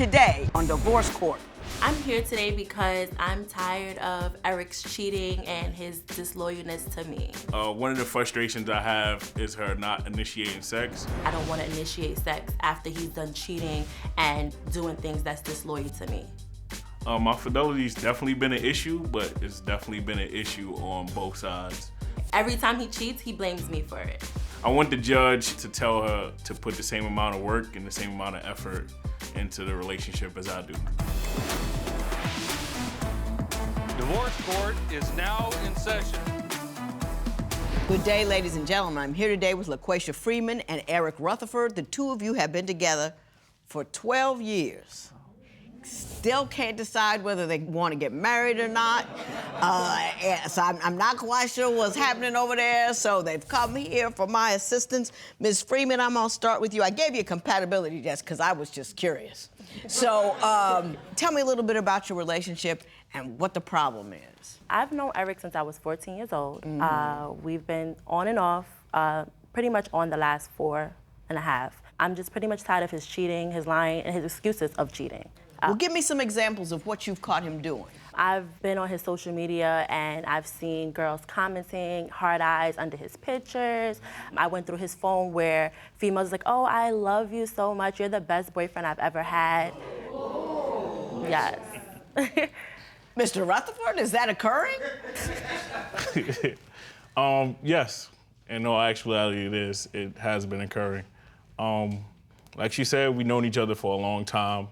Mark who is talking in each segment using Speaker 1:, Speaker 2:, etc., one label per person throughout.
Speaker 1: today on Divorce Court.
Speaker 2: I'm here today because I'm tired of Eric's cheating and his disloyalness to me.
Speaker 3: One of the frustrations I have is her not initiating sex.
Speaker 2: I don't want to initiate sex after he's done cheating and doing things that's disloyal to me.
Speaker 3: My fidelity's definitely been an issue, but it's definitely been an issue on both sides.
Speaker 2: Every time he cheats, he blames me for it.
Speaker 3: I want the judge to tell her to put the same amount of work and the same amount of effort into the relationship as I do.
Speaker 4: Divorce Court is now in session.
Speaker 1: Good day, ladies and gentlemen. I'm here today with Liquasia Freeman and Eric Rutherford. The two of you have been together for 12 years. Still can't decide whether they want to get married or not. So I'm not quite sure what's happening over there, so they've come here for my assistance. Ms. Freeman, I'm gonna start with you. I gave you a compatibility test because I was just curious. So tell me a little bit about your relationship and what the problem is.
Speaker 2: I've known Eric since I was 14 years old. We've been on and off pretty much on the last 4.5. I'm just pretty much tired of his cheating, his lying, and his excuses of cheating.
Speaker 1: Well, give me some examples of what you've caught him doing.
Speaker 2: I've been on his social media and I've seen girls commenting hard eyes under his pictures. I went through his phone where females like, oh, I love you so much. You're the best boyfriend I've ever had. Yes.
Speaker 1: Mr. Rutherford, is that occurring?
Speaker 3: Yes. In all actuality, it has been occurring. Like she said, we've known each other for a long time.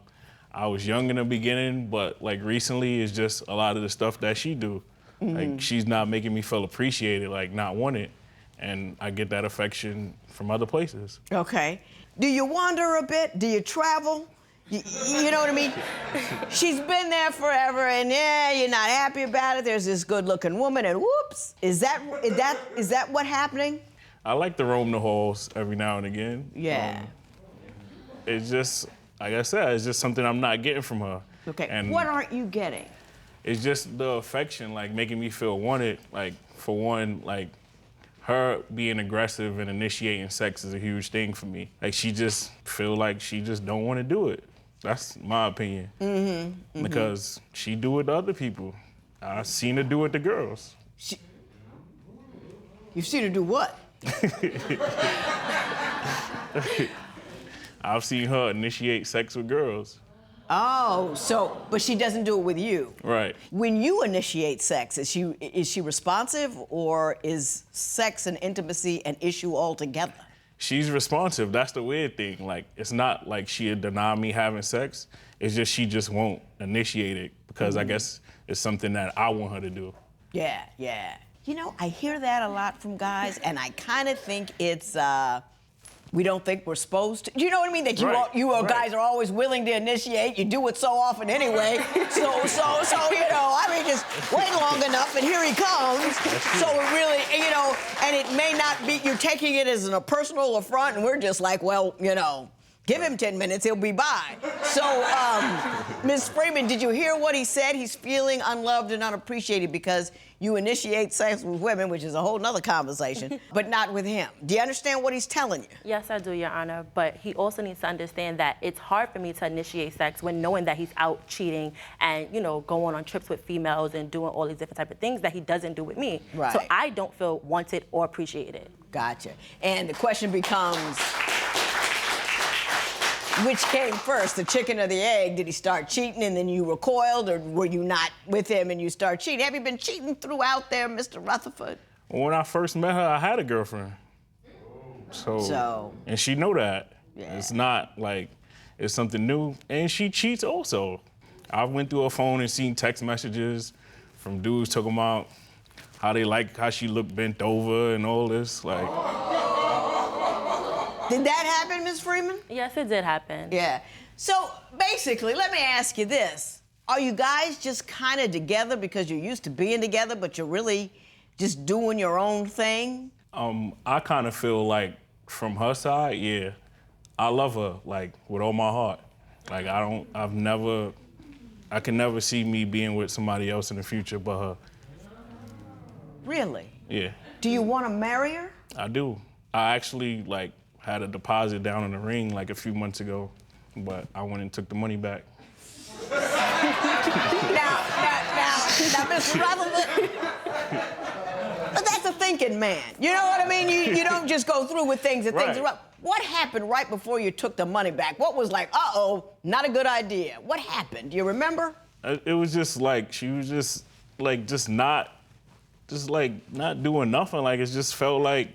Speaker 3: I was young in the beginning, but like recently, it's just a lot of the stuff that she do. Like she's not making me feel appreciated, like not wanted, and I get that affection from other places.
Speaker 1: Okay. Do you wander a bit? Do you travel? You know what I mean? She's been there forever, and yeah, you're not happy about it. There's this good-looking woman, and whoops, is that what happening?
Speaker 3: I like to roam the halls every now and again.
Speaker 1: Yeah.
Speaker 3: It's just, like I said, it's just something I'm not getting from her.
Speaker 1: Okay.
Speaker 3: And
Speaker 1: what aren't you getting?
Speaker 3: it's just the affection, like making me feel wanted. Like for one, like her being aggressive and initiating sex is a huge thing for me. Like she just feel like she just don't want to do it. That's my opinion. Because she do it to other people. I've seen her do it to girls.
Speaker 1: You've seen her do what?
Speaker 3: I've seen her initiate sex with girls.
Speaker 1: Oh, so, but she doesn't do it with you.
Speaker 3: Right.
Speaker 1: When you initiate sex, is she responsive, or is sex and intimacy an issue altogether?
Speaker 3: She's responsive. That's the weird thing. Like, it's not like she'd deny me having sex. It's just she just won't initiate it because I guess it's something that I want her to do.
Speaker 1: Yeah, yeah. You know, I hear that a lot from guys, and I kind of think it's, we don't think we're supposed to. You know what I mean? That you guys are always willing to initiate. You do it so often anyway. So you know, I mean, just wait long enough, and here he comes. So it really, you know, and it may not be, you're taking it as a personal affront, and we're just like, well, you know, give him 10 minutes, he'll be by. So, Ms. Freeman, did you hear what he said? He's feeling unloved and unappreciated because you initiate sex with women, which is a whole nother conversation, but not with him. Do you understand what he's telling you?
Speaker 2: Yes, I do, Your Honor, but he also needs to understand that it's hard for me to initiate sex when knowing that he's out cheating and, you know, going on trips with females and doing all these different type of things that he doesn't do with me.
Speaker 1: Right.
Speaker 2: So I don't feel wanted or appreciated.
Speaker 1: Gotcha. And the question becomes, which came first, the chicken or the egg? Did he start cheating and then you recoiled, or were you not with him and you start cheating? Have you been cheating throughout there, Mr. Rutherford?
Speaker 3: When I first met her, I had a girlfriend. So and she know that. Yeah. It's not like it's something new. And she cheats also. I went through her phone and seen text messages from dudes talking about how they like how she looked bent over and all this. Like,
Speaker 1: did that happen, Ms. Freeman?
Speaker 2: Yes, it did happen.
Speaker 1: Yeah. So basically, let me ask you this. Are you guys just kind of together because you're used to being together, but you're really just doing your own thing?
Speaker 3: I kind of feel like from her side, yeah, I love her, like, with all my heart. Like, I can never see me being with somebody else in the future but her.
Speaker 1: Really?
Speaker 3: Yeah.
Speaker 1: Do you want to marry her?
Speaker 3: I do. I actually, like, had a deposit down in the ring, like, a few months ago. but I went and took the money back.
Speaker 1: Now, Mr. Rutherford, but that's a thinking man. You know what I mean? You don't just go through with things and things are
Speaker 3: Right.
Speaker 1: up. What happened right before you took the money back? What was like, uh-oh, not a good idea? What happened? Do you remember?
Speaker 3: It was just like, she was just not doing nothing. Like, it just felt like,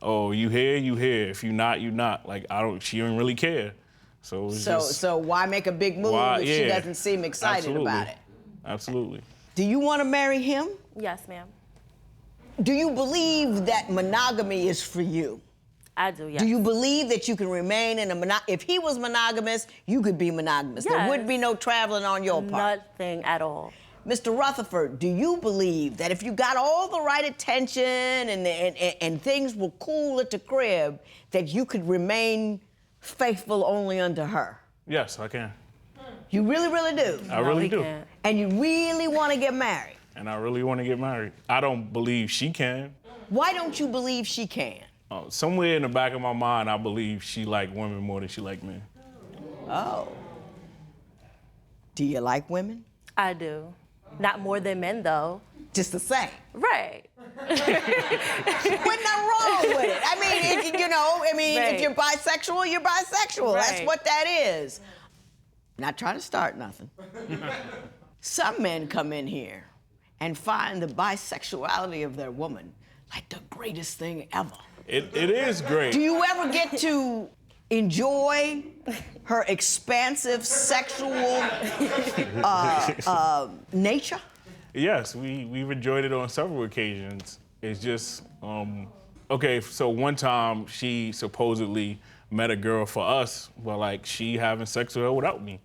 Speaker 3: oh, you here, you here. If you not, you not. Like, she didn't really care. So it was just...
Speaker 1: So why make a big move if she doesn't seem excited about it?
Speaker 3: Absolutely.
Speaker 1: Do you want to marry him?
Speaker 2: Yes, ma'am.
Speaker 1: Do you believe that monogamy is for you?
Speaker 2: I do, yes.
Speaker 1: Do you believe that you can remain in a if he was monogamous, you could be monogamous? There
Speaker 2: Yes.
Speaker 1: wouldn't be no traveling on your part.
Speaker 2: Nothing at all.
Speaker 1: Mr. Rutherford, do you believe that if you got all the right attention and things were cool at the crib, that you could remain faithful only unto her?
Speaker 3: Yes, I can.
Speaker 1: You really, really do?
Speaker 3: I really do.
Speaker 2: Can't.
Speaker 1: And you really want to get married?
Speaker 3: And I really want to get married. I don't believe she can.
Speaker 1: Why don't you believe she can?
Speaker 3: Somewhere in the back of my mind, I believe she like women more than she like men.
Speaker 1: Oh. Do you like women?
Speaker 2: I do. Not more than men, though.
Speaker 1: Just the same.
Speaker 2: Right.
Speaker 1: What's not wrong with it? I mean,
Speaker 2: Right.
Speaker 1: if you're bisexual, you're bisexual. That's
Speaker 2: Right.
Speaker 1: what that is. Not trying to start nothing. Some men come in here and find the bisexuality of their woman like the greatest thing ever.
Speaker 3: It is great.
Speaker 1: Do you ever get to enjoy her expansive sexual nature?
Speaker 3: Yes, we've enjoyed it on several occasions. It's just, okay, so one time she supposedly met a girl for us, but like she having sex with her without me.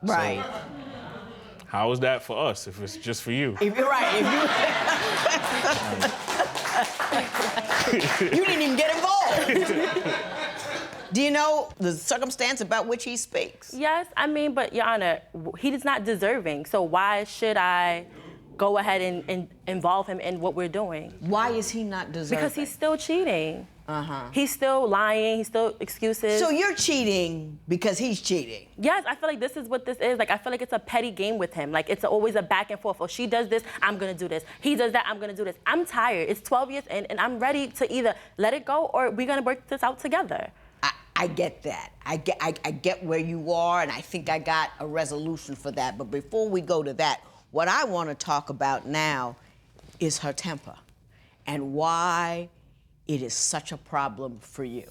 Speaker 1: Right.
Speaker 3: So, how is that for us if it's just for you?
Speaker 1: If you're right, you didn't even get involved. Do you know the circumstance about which he speaks?
Speaker 2: Yes, I mean, but Your Honor, he is not deserving. So why should I go ahead and involve him in what we're doing?
Speaker 1: Why is he not deserving?
Speaker 2: Because he's still cheating.
Speaker 1: Uh-huh.
Speaker 2: He's still lying. He's still excuses.
Speaker 1: So you're cheating because he's cheating?
Speaker 2: Yes, I feel like this is what this is. Like, I feel like it's a petty game with him. Like, it's always a back and forth. Oh, she does this, I'm gonna do this. He does that, I'm gonna do this. I'm tired. It's 12 years in, and I'm ready to either let it go or we're gonna work this out together.
Speaker 1: I get that. I get where you are, and I think I got a resolution for that. But before we go to that, what I want to talk about now is her temper and why it is such a problem for you.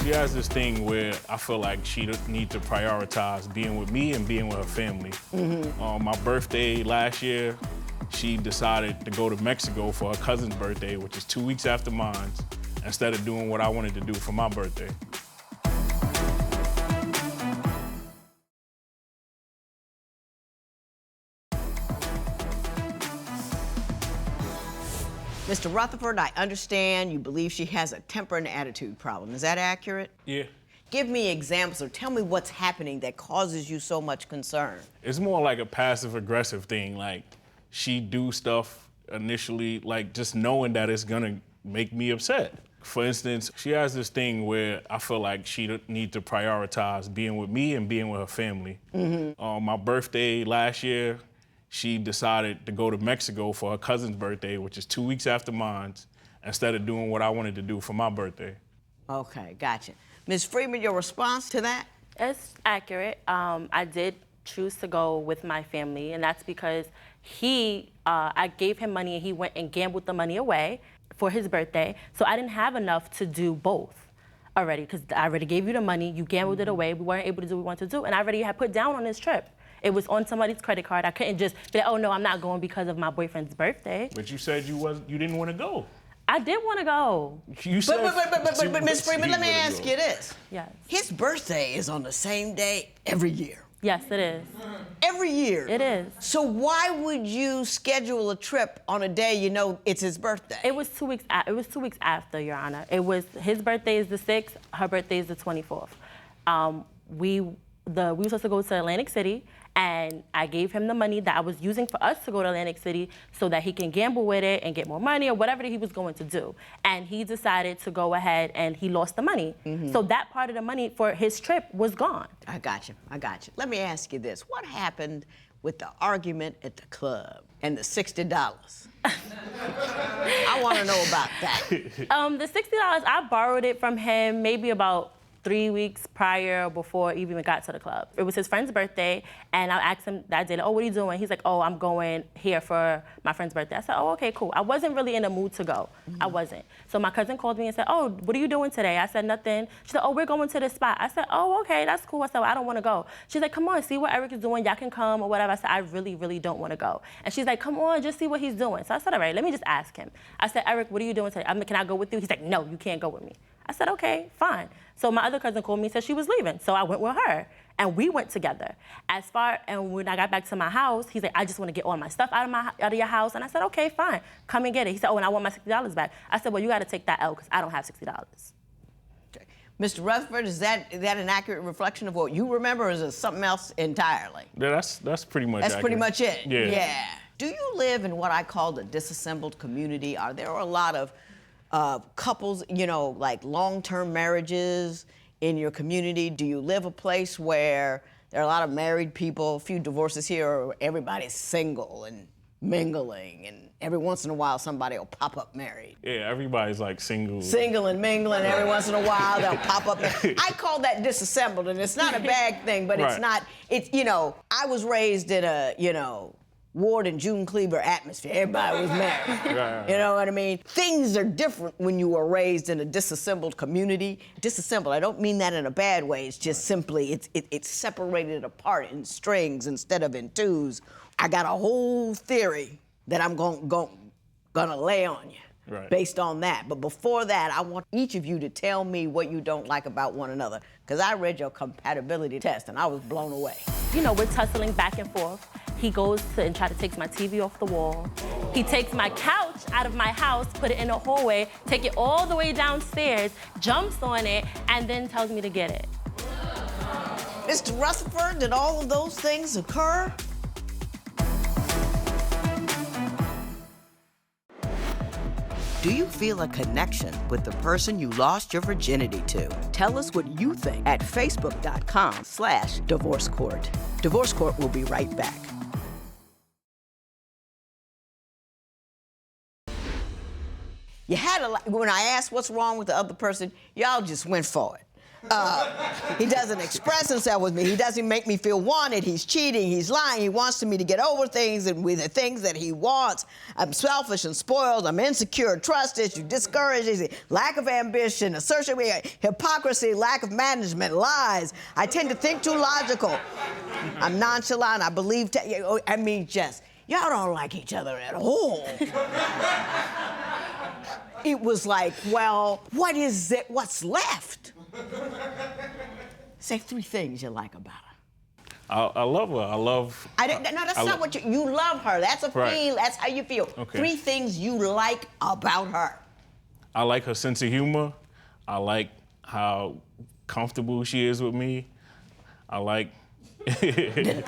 Speaker 3: She has this thing where I feel like she need to prioritize being with me and being with her family. On my birthday last year, she decided to go to Mexico for her cousin's birthday, which is 2 weeks after mine, instead of doing what I wanted to do for my birthday.
Speaker 1: Mr. Rutherford, I understand you believe she has a temper and attitude problem. Is that accurate?
Speaker 3: Yeah.
Speaker 1: Give me examples or tell me what's happening that causes you so much concern.
Speaker 3: It's more like a passive-aggressive thing. Like, she do stuff initially, like, just knowing that it's gonna make me upset. For instance, she has this thing where I feel like she need to prioritize being with me and being with her family. On my birthday last year, she decided to go to Mexico for her cousin's birthday, which is 2 weeks after mine, instead of doing what I wanted to do for my birthday.
Speaker 1: Okay, gotcha. Ms. Freeman, your response to that?
Speaker 2: It's accurate. I did choose to go with my family, and that's because I gave him money and he went and gambled the money away for his birthday. So I didn't have enough to do both already, because I already gave you the money, you gambled it away, we weren't able to do what we wanted to do, and I already had put down on this trip. It was on somebody's credit card. I couldn't just be like, oh no, I'm not going because of my boyfriend's birthday.
Speaker 3: But you said you didn't want to go.
Speaker 2: I did want to go.
Speaker 3: You said,
Speaker 1: But Ms. Freeman, let me ask you this.
Speaker 2: Yes.
Speaker 1: His birthday is on the same day every year.
Speaker 2: Yes, it is.
Speaker 1: Every year.
Speaker 2: It is.
Speaker 1: So why would you schedule a trip on a day you know it's his birthday?
Speaker 2: It was 2 weeks. It was 2 weeks after, Your Honor. It was his birthday is the 6th. Her birthday is the 24th. we were supposed to go to Atlantic City, and I gave him the money that I was using for us to go to Atlantic City so that he can gamble with it and get more money or whatever that he was going to do. And he decided to go ahead and he lost the money. So that part of the money for his trip was gone.
Speaker 1: I got you. Let me ask you this. What happened with the argument at the club and the $60? I want to know about that.
Speaker 2: The $60, I borrowed it from him maybe about 3 weeks prior before he even got to the club. It was his friend's birthday, and I asked him that day, oh, what are you doing? He's like, oh, I'm going here for my friend's birthday. I said, oh, okay, cool. I wasn't really in the mood to go. I wasn't. So my cousin called me and said, oh, what are you doing today? I said, nothing. She said, oh, we're going to this spot. I said, oh, okay, that's cool. I said, well, I don't want to go. She's like, come on, see what Eric is doing. Y'all can come or whatever. I said, I really, really don't want to go. And she's like, come on, just see what he's doing. So I said, all right, let me just ask him. I said, Eric, what are you doing today? I mean, can I go with you? He's like, no, you can't go with me. I said, okay, fine. So my other cousin called me and said she was leaving. So I went with her, and we went together. And when I got back to my house, he's like, I just want to get all my stuff out of your house. And I said, okay, fine, come and get it. He said, oh, and I want my $60 back. I said, well, you got to take that L because I don't have $60.
Speaker 1: Okay. Mr. Rutherford, is that an accurate reflection of what you remember, or is it something else entirely?
Speaker 3: Yeah, that's pretty much
Speaker 1: That's
Speaker 3: accurate.
Speaker 1: pretty much it?
Speaker 3: Yeah.
Speaker 1: Do you live in what I call the disassembled community? Are there a lot of couples, like long-term marriages in your community? Do you live a place where there are a lot of married people, a few divorces here, or everybody's single and mingling, and every once in a while somebody will pop up married?
Speaker 3: Yeah, everybody's like single.
Speaker 1: Single and mingling, every once in a while they'll pop up married. I call that disassembled, and it's not a bad thing, but it's not, I was raised in a, Ward and June Cleaver atmosphere. Everybody was married.
Speaker 3: Right.
Speaker 1: You know what I mean? Things are different when you are raised in a disassembled community. Disassembled, I don't mean that in a bad way. It's just simply, it's separated apart in strings instead of in twos. I got a whole theory that I'm gonna lay on you based on that. But before that, I want each of you to tell me what you don't like about one another, because I read your compatibility test and I was blown away.
Speaker 2: We're tussling back and forth. He goes and try to take my TV off the wall. He takes my couch out of my house, put it in a hallway, take it all the way downstairs, jumps on it, and then tells me to get it.
Speaker 1: Mr. Rutherford, did all of those things occur? Do you feel a connection with the person you lost your virginity to? Tell us what you think at facebook.com/Divorce Court. Divorce Court will be right back. You had when I asked what's wrong with the other person, y'all just went for it. He doesn't express himself with me. He doesn't make me feel wanted. He's cheating. He's lying. He wants me to get over things and with the things that he wants. I'm selfish and spoiled. I'm insecure, trust issue, discouraged, lack of ambition, assertion, hypocrisy, lack of management, lies. I tend to think too logical. I'm nonchalant. I believe. Y'all don't like each other at all. It was like, well, what is it? What's left? Say 3 things you like about her.
Speaker 3: I love her.
Speaker 1: That's not what you love her. That's a feel. That's how you feel.
Speaker 3: Okay.
Speaker 1: 3 things you like about her.
Speaker 3: I like her sense of humor. I like how comfortable she is with me. I like.
Speaker 1: Okay,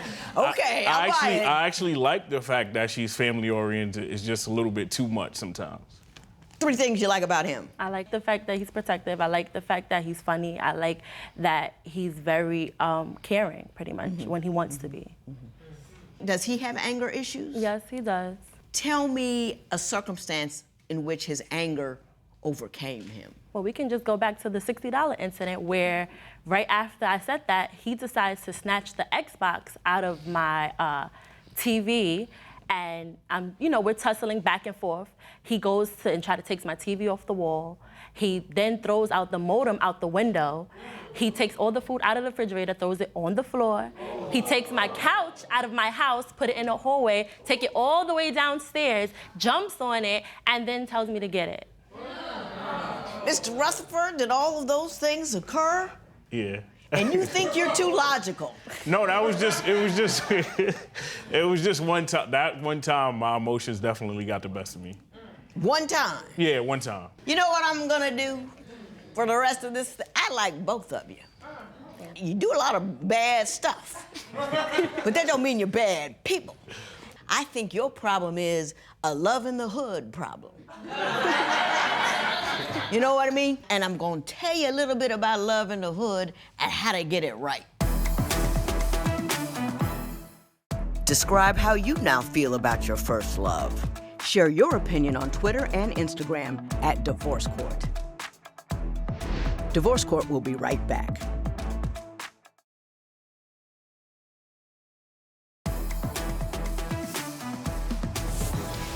Speaker 3: I actually like the fact that she's family oriented. It's just a little bit too much sometimes.
Speaker 1: 3 things you like about him.
Speaker 2: I like the fact that he's protective. I like the fact that he's funny. I like that he's very caring, pretty much, when he wants to be.
Speaker 1: Does he have anger issues?
Speaker 2: Yes, he does.
Speaker 1: Tell me a circumstance in which his anger overcame him.
Speaker 2: Well, we can just go back to the $60 incident where right after I said that, he decides to snatch the Xbox out of my TV, and we're tussling back and forth. He goes to and try to take my TV off the wall. He then throws out the modem out the window. He takes all the food out of the refrigerator, throws it on the floor. He takes my couch out of my house, put it in a hallway, take it all the way downstairs, jumps on it, and then tells me to get it.
Speaker 1: Mr. Rutherford, did all of those things occur?
Speaker 3: Yeah.
Speaker 1: And you think you're too logical?
Speaker 3: No, it was just one time. That one time, my emotions definitely got the best of me.
Speaker 1: One time?
Speaker 3: Yeah, one time.
Speaker 1: You know what I'm gonna do for the rest of this? I like both of you.
Speaker 2: Yeah.
Speaker 1: You do a lot of bad stuff. But that don't mean you're bad people. I think your problem is a love in the hood problem. You know what I mean? And I'm gonna tell you a little bit about love in the hood and how to get it right. Describe how you now feel about your first love. Share your opinion on Twitter and Instagram at Divorce Court. Divorce Court will be right back.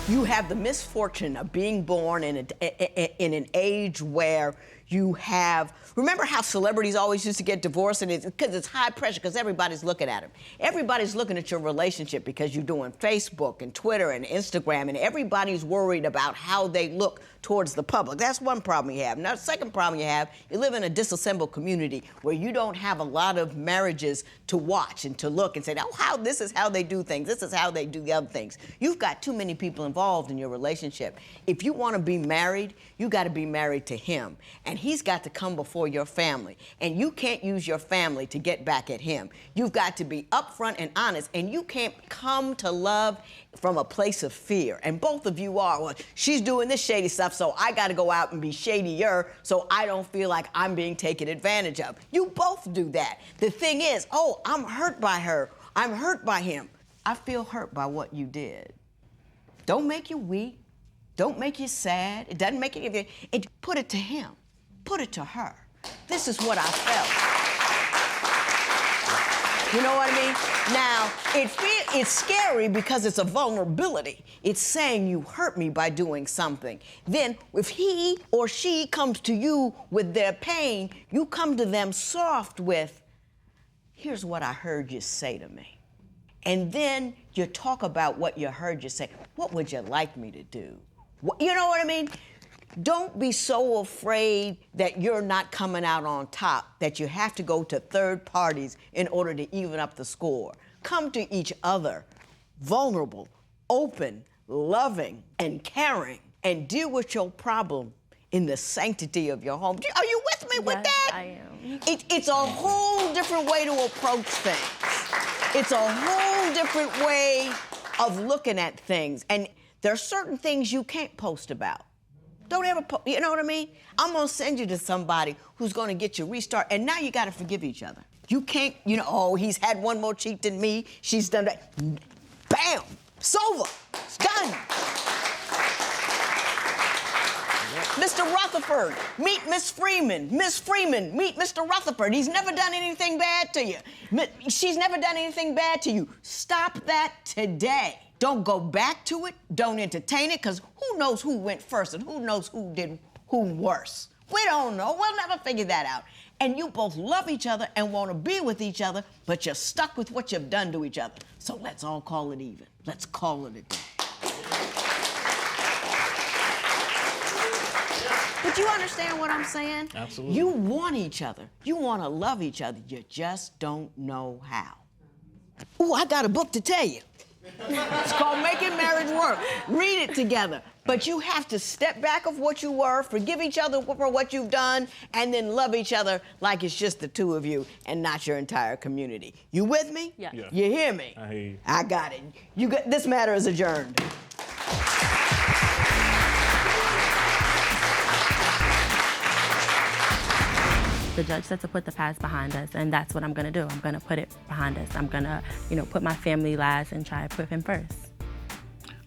Speaker 1: You have the misfortune of being born in an age where you have, remember how celebrities always used to get divorced, and it's because it's high pressure, because everybody's looking at them. Everybody's looking at your relationship because you're doing Facebook and Twitter and Instagram, and everybody's worried about how they look towards the public. That's one problem you have. Now, the second problem you have, you live in a disassembled community where you don't have a lot of marriages to watch and to look and say, oh, this is how they do things, this is how they do the other things. You've got too many people involved in your relationship. If you want to be married, you got to be married to him. And he's got to come before your family. And you can't use your family to get back at him. You've got to be upfront and honest, and you can't come to love from a place of fear. And both of you are, well, she's doing this shady stuff, so I got to go out and be shadier so I don't feel like I'm being taken advantage of. You both do that. The thing is, oh, I'm hurt by her. I'm hurt by him. I feel hurt by what you did. Don't make you weak. Don't make you sad. It doesn't make it. Put it to him. Put it to her. This is what I felt. You know what I mean? Now, it's scary because it's a vulnerability. It's saying you hurt me by doing something. Then, if he or she comes to you with their pain, you come to them soft with, here's what I heard you say to me. And then you talk about what you heard you say. What would you like me to do? You know what I mean? Don't be so afraid that you're not coming out on top, that you have to go to third parties in order to even up the score. Come to each other, vulnerable, open, loving, and caring, and deal with your problem in the sanctity of your home. Are you with me with that?
Speaker 2: I am.
Speaker 1: It's a whole different way to approach things. It's a whole different way of looking at things. And there are certain things you can't post about. Don't ever, you know what I mean? I'm gonna send you to somebody who's gonna get you restart, and now you gotta forgive each other. You can't, oh, he's had one more cheat than me, she's done that. Bam, it's over, it's done. Mr. Rutherford, meet Miss Freeman. Miss Freeman, meet Mr. Rutherford. He's never done anything bad to you. She's never done anything bad to you. Stop that today. Don't go back to it. Don't entertain it, because who knows who went first and who knows who did who worse. We don't know. We'll never figure that out. And you both love each other and want to be with each other, but you're stuck with what you've done to each other. So let's all call it even. Let's call it a day. But you understand what I'm saying?
Speaker 3: Absolutely.
Speaker 1: You want each other. You want to love each other. You just don't know how. Ooh, I got a book to tell you. It's called Making Marriage Work. Read it together. But you have to step back of what you were, forgive each other for what you've done, and then love each other like it's just the two of you and not your entire community. You with me?
Speaker 2: Yeah.
Speaker 1: You hear me?
Speaker 3: I hear you.
Speaker 1: I got it. This matter is adjourned.
Speaker 2: The judge said to put the past behind us, and that's what I'm gonna do. I'm gonna put it behind us. I'm gonna, put my family last and try to put him first.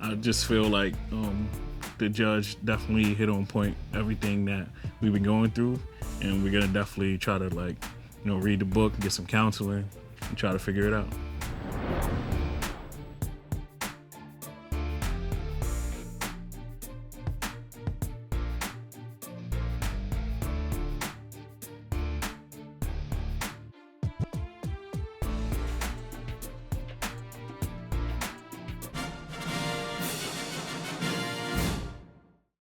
Speaker 3: I just feel like the judge definitely hit on point everything that we've been going through, and we're gonna definitely try to read the book, get some counseling, and try to figure it out.